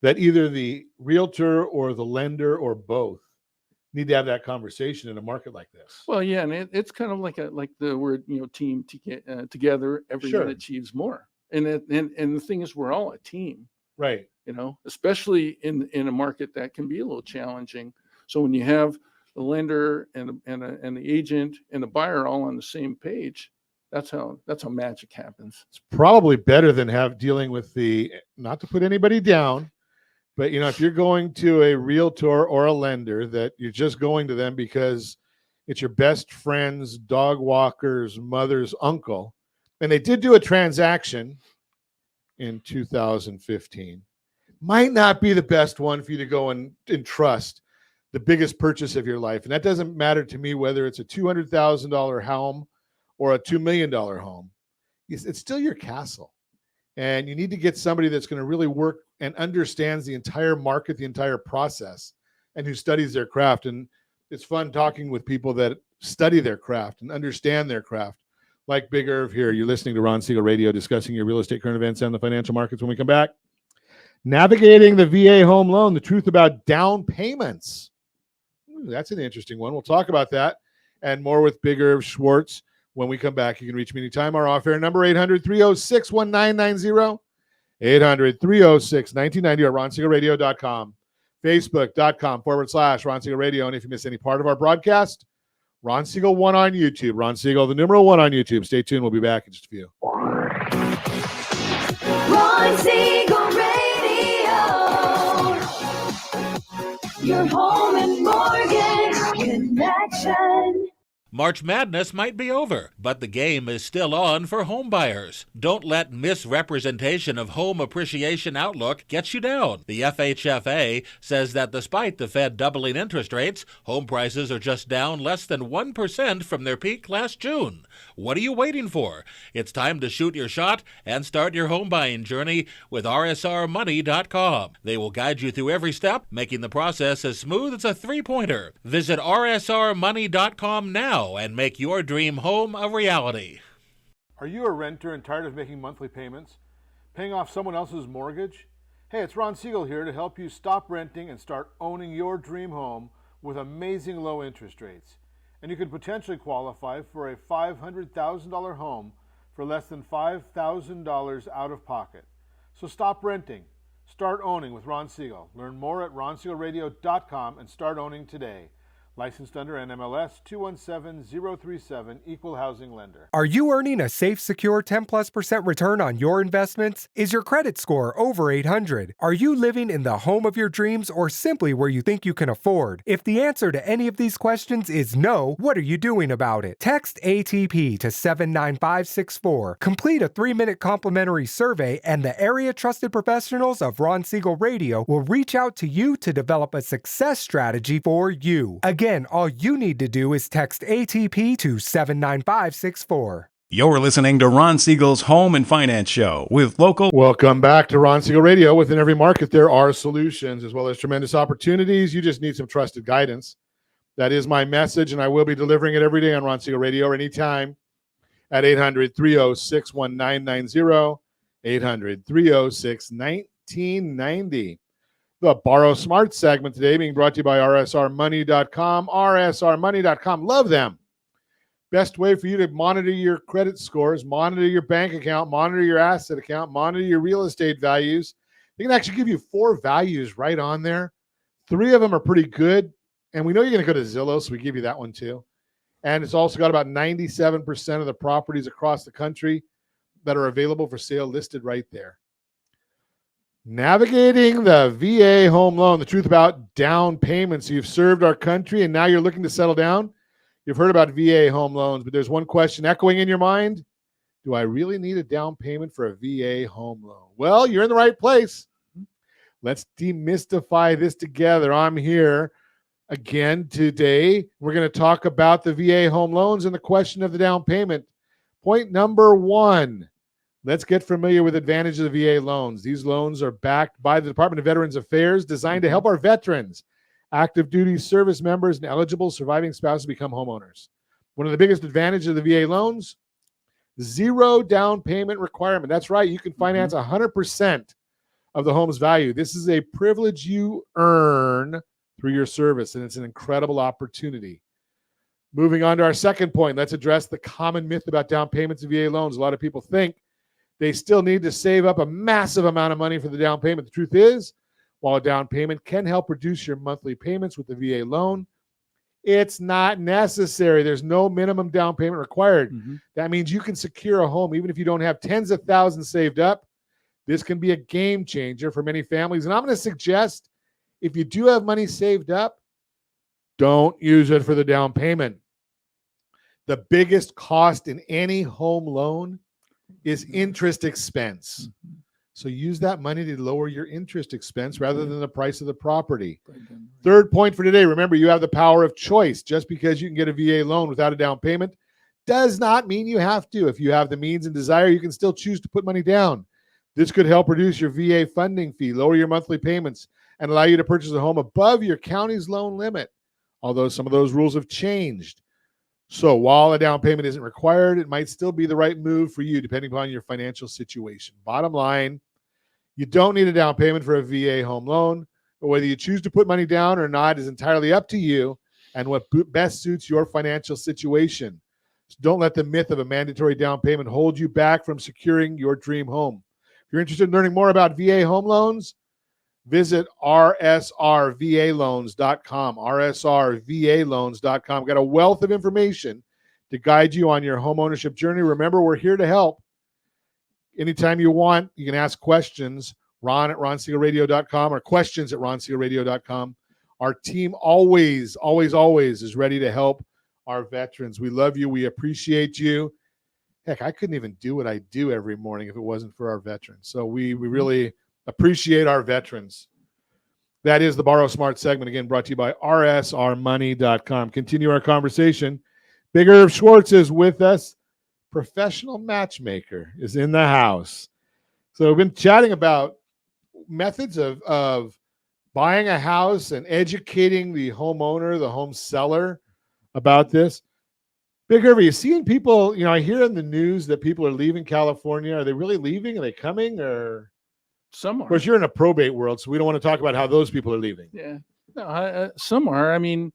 that either the realtor or the lender or both need to have that conversation in a market like this. Well, yeah, and it's kind of like the word, team together, everyone Sure. achieves more. And the thing is, we're all a team, Right. especially in a market that can be a little challenging. So when you have the lender and the agent and the buyer all on the same page, that's how magic happens. It's probably better than dealing with not to put anybody down, but if you're going to a realtor or a lender that you're just going to them because it's your best friend's dog walker's mother's uncle, and they did do a transaction in 2015, might not be the best one for you to go and trust the biggest purchase of your life. And that doesn't matter to me whether it's a $200,000 home or a $2 million home. It's still your castle. And you need to get somebody that's going to really work and understands the entire market, the entire process, and who studies their craft. And it's fun talking with people that study their craft and understand their craft. Like Big Irv here. You're listening to Ron Siegel Radio, discussing your real estate, current events, and the financial markets. When we come back, navigating the VA home loan, the truth about down payments. Ooh, that's an interesting one. We'll talk about that and more with Big Irv Schwartz. When we come back, you can reach me anytime. Our off-air number, 800-306-1990, 800-306-1990, or RonSiegelRadio.com, Facebook.com/Ron Siegel Radio. And if you miss any part of our broadcast, Ron Siegel 1 on YouTube. Ron Siegel, the numeral 1 on YouTube. Stay tuned. We'll be back in just a few. Ron Siegel Radio, your home and mortgage connection. March Madness might be over, but the game is still on for home buyers. Don't let misrepresentation of home appreciation outlook get you down. The FHFA says that despite the Fed doubling interest rates, home prices are just down less than 1% from their peak last June. What are you waiting for? It's time to shoot your shot and start your home buying journey with RSRmoney.com. They will guide you through every step, making the process as smooth as a three-pointer. Visit RSRmoney.com now and make your dream home a reality. Are you a renter and tired of making monthly payments? Paying off someone else's mortgage? Hey, it's Ron Siegel here to help you stop renting and start owning your dream home with amazing low interest rates. And you could potentially qualify for a $500,000 home for less than $5,000 out of pocket. So stop renting. Start owning with Ron Siegel. Learn more at RonSiegelRadio.com and start owning today. Licensed under NMLS 217037, Equal Housing Lender. Are you earning a safe, secure 10+% return on your investments? Is your credit score over 800? Are you living in the home of your dreams or simply where you think you can afford? If the answer to any of these questions is no, what are you doing about it? Text ATP to 79564. Complete a 3-minute complimentary survey, and the area trusted professionals of Ron Siegel Radio will reach out to you to develop a success strategy for you. Again, all you need to do is text ATP to 79564. You're listening to Ron Siegel's Home and Finance Show with local. Welcome back to Ron Siegel Radio. Within every market, there are solutions as well as tremendous opportunities. You just need some trusted guidance. That is my message, and I will be delivering it every day on Ron Siegel Radio or anytime at 800-306-1990, 800-306-1990. The Borrow Smart segment today being brought to you by RSRmoney.com. RSRmoney.com. Love them. Best way for you to monitor your credit scores, monitor your bank account, monitor your asset account, monitor your real estate values. They can actually give you 4 values right on there. 3 of them are pretty good. And we know you're going to go to Zillow, so we give you that one too. And it's also got about 97% of the properties across the country that are available for sale listed right there. Navigating the VA home loan, the truth about down payments. You've served our country and now you're looking to settle down. You've heard about VA home loans, but there's one question echoing in your mind. Do I really need a down payment for a VA home loan? Well, you're in the right place. Let's demystify this together. I'm here again today. We're going to talk about the VA home loans and the question of the down payment. Point number 1. Let's get familiar with advantages of VA loans. These loans are backed by the Department of Veterans Affairs, designed to help our veterans, active duty service members, and eligible surviving spouses become homeowners. One of the biggest advantages of the VA loans, 0 down payment requirement. That's right. You can finance 100% of the home's value. This is a privilege you earn through your service, and it's an incredible opportunity. Moving on to our second point, let's address the common myth about down payments and VA loans. A lot of people think they still need to save up a massive amount of money for the down payment. The truth is, while a down payment can help reduce your monthly payments with the VA loan, it's not necessary. There's no minimum down payment required. That means you can secure a home even if you don't have tens of thousands saved up. This can be a game changer for many families. And I'm going to suggest if you do have money saved up, don't use it for the down payment. The biggest cost in any home loan is interest expense. So use that money to lower your interest expense rather than the price of the property. Third point for today, remember you have the power of choice. Just because you can get a VA loan without a down payment does not mean you have to. If you have the means and desire, you can still choose to put money down. This could help reduce your VA funding fee, lower your monthly payments, and allow you to purchase a home above your county's loan limit, although some of those rules have changed. So while a down payment isn't required, it might still be the right move for you depending upon your financial situation. Bottom line, you don't need a down payment for a VA home loan, but whether you choose to put money down or not is entirely up to you and what best suits your financial situation. So don't let the myth of a mandatory down payment hold you back from securing your dream home. If you're interested in learning more about VA home loans, visit rsrvaloans.com, rsrvaloans.com. Got a wealth of information to guide you on your home ownership journey. Remember, we're here to help. Anytime you want, you can ask questions, Ron at ronsiegelradio.com or questions at ronsiegelradio.com. Our team always is ready to help our veterans. We love you. We appreciate you. Heck, I couldn't even do what I do every morning if it wasn't for our veterans. So we really appreciate our veterans. That is the Borrow Smart segment, again, brought to you by rsrmoney.com. Continue our conversation. Big Irv Schwartz is with us. Professional matchmaker is in the house. So we've been chatting about methods of buying a house and educating the homeowner, the home seller about this. Big Irv, are you seeing people, I hear in the news that people are leaving California. Are they really leaving? Are they coming? Or some are. Of course, you're in a probate world, so we don't want to talk about how those people are leaving. Yeah, no, some are. I mean,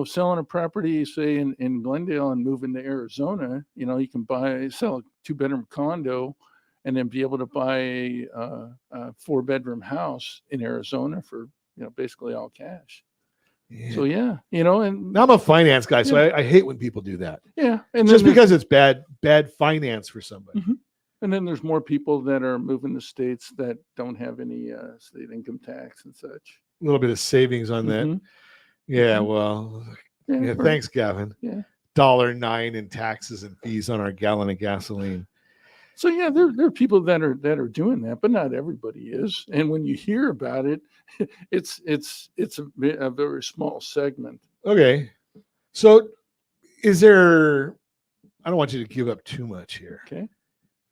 selling a property, say in Glendale and moving to Arizona, you can sell a 2-bedroom condo and then be able to buy a 4-bedroom house in Arizona for, basically all cash. Yeah. So, and I'm a finance guy, so I hate when people do that. Yeah. And just because it's bad finance for somebody. Mm-hmm. And then there's more people that are moving to states that don't have any state income tax and such. A little bit of savings on that. Mm-hmm. Yeah, well, thanks, Gavin. Yeah. $1.09 in taxes and fees on our gallon of gasoline. So there are people that are doing that, but not everybody is. And when you hear about it, it's a very small segment. Okay. So is there, I don't want you to give up too much here. Okay.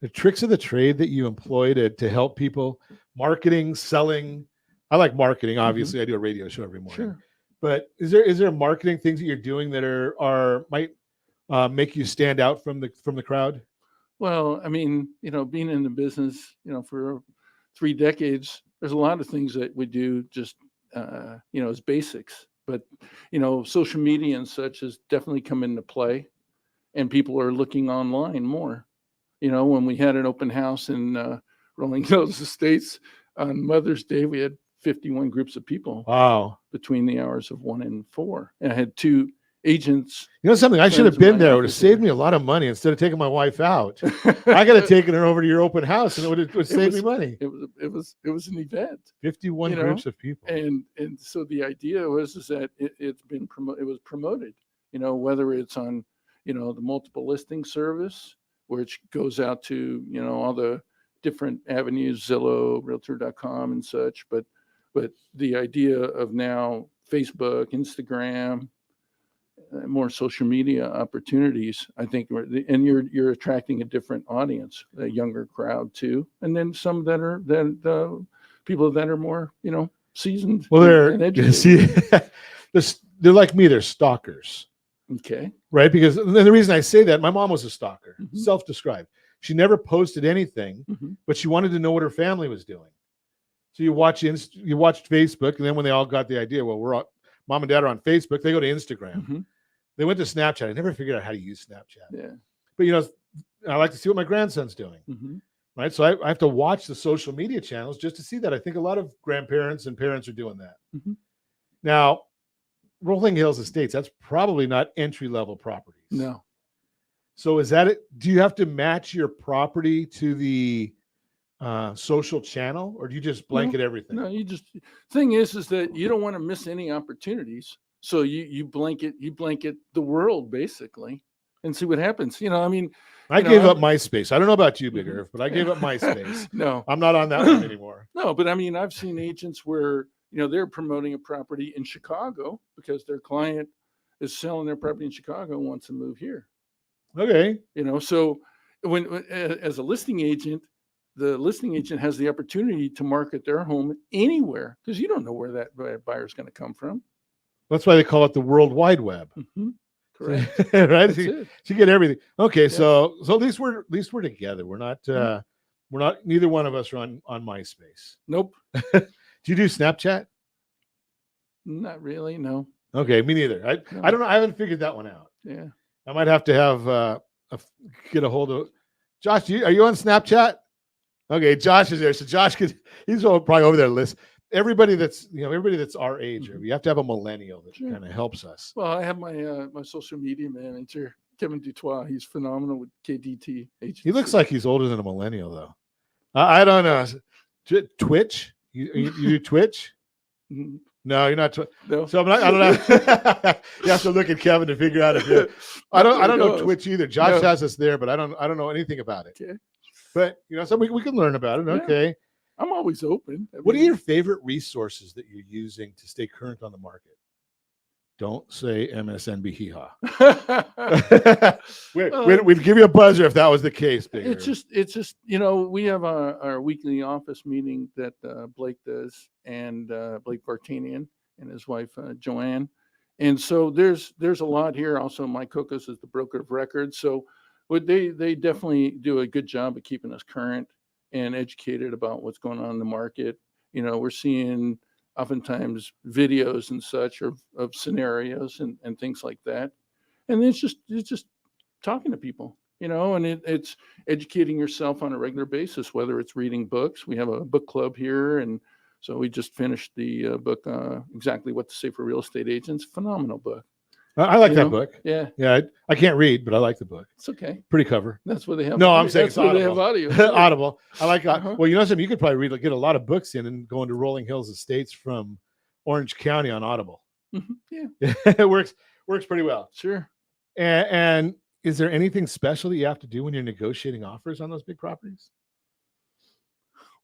The tricks of the trade that you employ to help people, marketing, selling. I like marketing. Obviously, I do a radio show every morning. Sure. But is there marketing things that you're doing that might make you stand out from the crowd? Well, I mean, being in the business, for 3 decades, there's a lot of things that we do just, as basics. But, social media and such has definitely come into play, and people are looking online more. When we had an open house in Rolling Hills Estates on Mother's Day, we had 51 groups of people. Wow. Between the hours of 1 and 4. And I had 2 agents. Something, I should have been there. It would have saved me a lot of money instead of taking my wife out. I could have taken her over to your open house and it would save me money. It was an event. 51 groups of people. And so the idea was that it was promoted, whether it's on, the multiple listing service, which goes out to, all the different avenues, Zillow, Realtor.com and such. But the idea of now Facebook, Instagram, more social media opportunities, I think, and you're attracting a different audience, a younger crowd too, and then some that are people that are more, seasoned. Well, they're like me. They're stalkers. Okay. Right, because the reason I say that, my mom was a stalker, self-described. She never posted anything, but she wanted to know what her family was doing. So you watched Facebook, and then when they all got the idea, well, mom and dad are on Facebook, they go to Instagram. Mhm. They went to Snapchat. I never figured out how to use Snapchat. Yeah. But I like to see what my grandson's doing. Mhm. Right. So I have to watch the social media channels just to see that. I think a lot of grandparents and parents are doing that. Mhm. Now, Rolling Hills Estates, that's probably not entry-level properties. No. So is that it? Do you have to match your property to the social channel, or do you just blanket everything? No, thing is that you don't want to miss any opportunities. So you blanket the world basically and see what happens. I gave up MySpace. I don't know about you, Big Irv, but I gave up MySpace. No, I'm not on that one anymore. No, but I've seen agents where, they're promoting a property in Chicago because their client is selling their property in Chicago and wants to move here. Okay. So when as a listing agent, the listing agent has the opportunity to market their home anywhere because you don't know where that buyer is going to come from. That's why they call it the World Wide Web. Mm-hmm. Correct. Right? That's So it. you get everything. Okay, Yeah. so at least we're together. We're not neither one of us are on MySpace. Nope. Do you do Snapchat? Not really. No. Okay, me neither. I don't know. I haven't figured that one out. Yeah. I might have to have get a hold of Josh. Are you on Snapchat? Okay, Josh is there. So Josh he's probably over there. List everybody that's our age. Mhm. You have to have a millennial that Sure. kind of helps us. Well, I have my my social media manager, Kevin Dutois. He's phenomenal with KDT agency. He looks like he's older than a millennial, though. I don't know. Twitch? You do Twitch? Mhm. No, you're not. No. So I don't know. You have to look at Kevin to figure out if you're. I don't know goes. Twitch either. Josh No. has us there, but I don't know anything about it. Okay. But so we can learn about it. Yeah. Okay. I'm always open. What are your favorite resources that you're using to stay current on the market? Don't say MSNB hee-haw. We'd give you a buzzer if that was the case. Big It's Irv. just we have our weekly office meeting that Blake does, and Blake Vartanian and his wife Joanne, and so there's a lot here. Also, Mike Kokos is the broker of record, so they definitely do a good job of keeping us current and educated about what's going on in the market. We're seeing oftentimes videos and such of scenarios and things like that, and it's just talking to people. And it's educating yourself on a regular basis, whether it's reading books. We have a book club here, and so we just finished the book, Exactly What to Say for Real Estate Agents. Phenomenal book. I like that book. Yeah. Yeah. I can't read, but I like the book. It's okay. Pretty cover. That's what they have. No, I'm saying That's it's where they have Audible. audio. Audible. I like. Uh-huh. Well, something you could probably get a lot of books in and go into Rolling Hills Estates from Orange County on Audible. Mhm. Yeah. It works pretty well. Sure. And is there anything special that you have to do when you're negotiating offers on those big properties?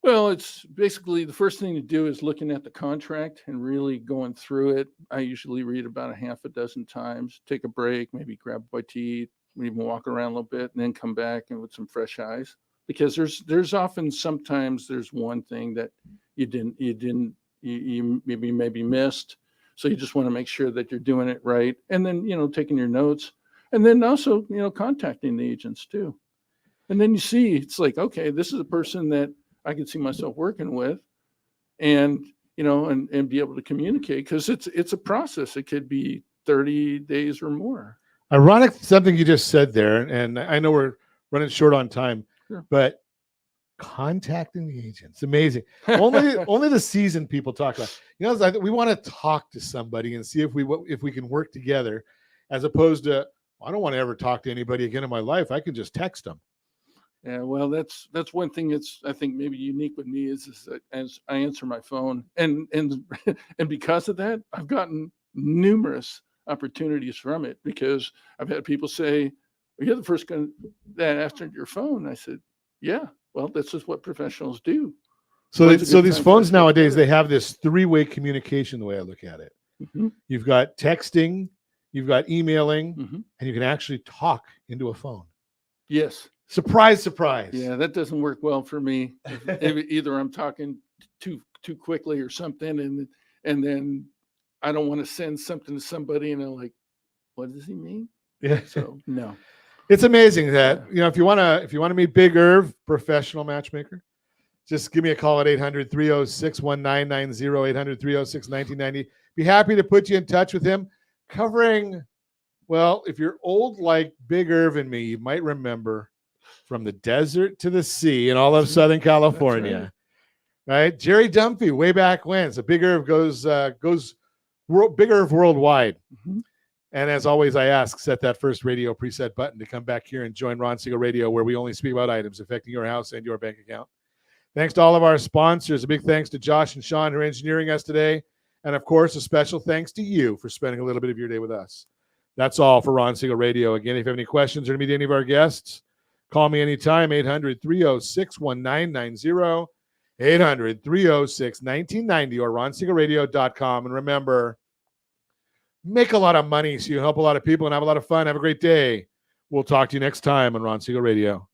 Well, it's basically the first thing to do is looking at the contract and really going through it. I usually read about a half a dozen times, take a break, maybe grab a bite to eat, even walk around a little bit, and then come back and with some fresh eyes. Because there's often sometimes there's one thing that you maybe missed. So you just want to make sure that you're doing it right. And then, taking your notes, and then also, contacting the agents too. And then you see, it's like, okay, this is a person that I can see myself working with, and and be able to communicate, because it's a process. It could be 30 days or more. Ironic, something you just said there, and I know we're running short on time, Sure. but contacting the agents, amazing. Only the seasoned people talk about. We want to talk to somebody and see if we can work together, as opposed to, I don't want to ever talk to anybody again in my life. I can just text them. Yeah, well, that's one thing that's, I think, maybe unique with me is that as I answer my phone, and and because of that, I've gotten numerous opportunities from it, because I've had people say, well, "You're the first guy that answered your phone." I said, "Yeah, well, that's just what professionals do." So When's a good these time for phones us to get nowadays, together? they have this three-way communication, the way I look at it. Mhm. You've got texting, you've got emailing, Mhm. and you can actually talk into a phone. Yes. Surprise, surprise. Yeah, that doesn't work well for me. Either I'm talking too quickly or something, and then I don't want to send something to somebody, and they're like, "What does he mean?" Yeah. So no. It's amazing that if you want to meet Big Irv, professional matchmaker, just give me a call at 800-306-1990, 800-306-1990. Be happy to put you in touch with him, covering, well, if you're old like Big Irv and me, you might remember From the Desert to the Sea in all of Southern California. Right? Jerry Dunphy, way back when. So Big Irv goes Big Irv worldwide. Mhm. And as always, I ask, set that first radio preset button to come back here and join Ron Siegel Radio, where we only speak about items affecting your house and your bank account. Thanks to all of our sponsors. A big thanks to Josh and Sean who are engineering us today. And of course, a special thanks to you for spending a little bit of your day with us. That's all for Ron Siegel Radio. Again, if you have any questions or to meet any of our guests, call me anytime, 800-306-1990, 800-306-1990, or ronsiegelradio.com. And remember, make a lot of money so you help a lot of people and have a lot of fun. Have a great day. We'll talk to you next time on Ron Siegel Radio.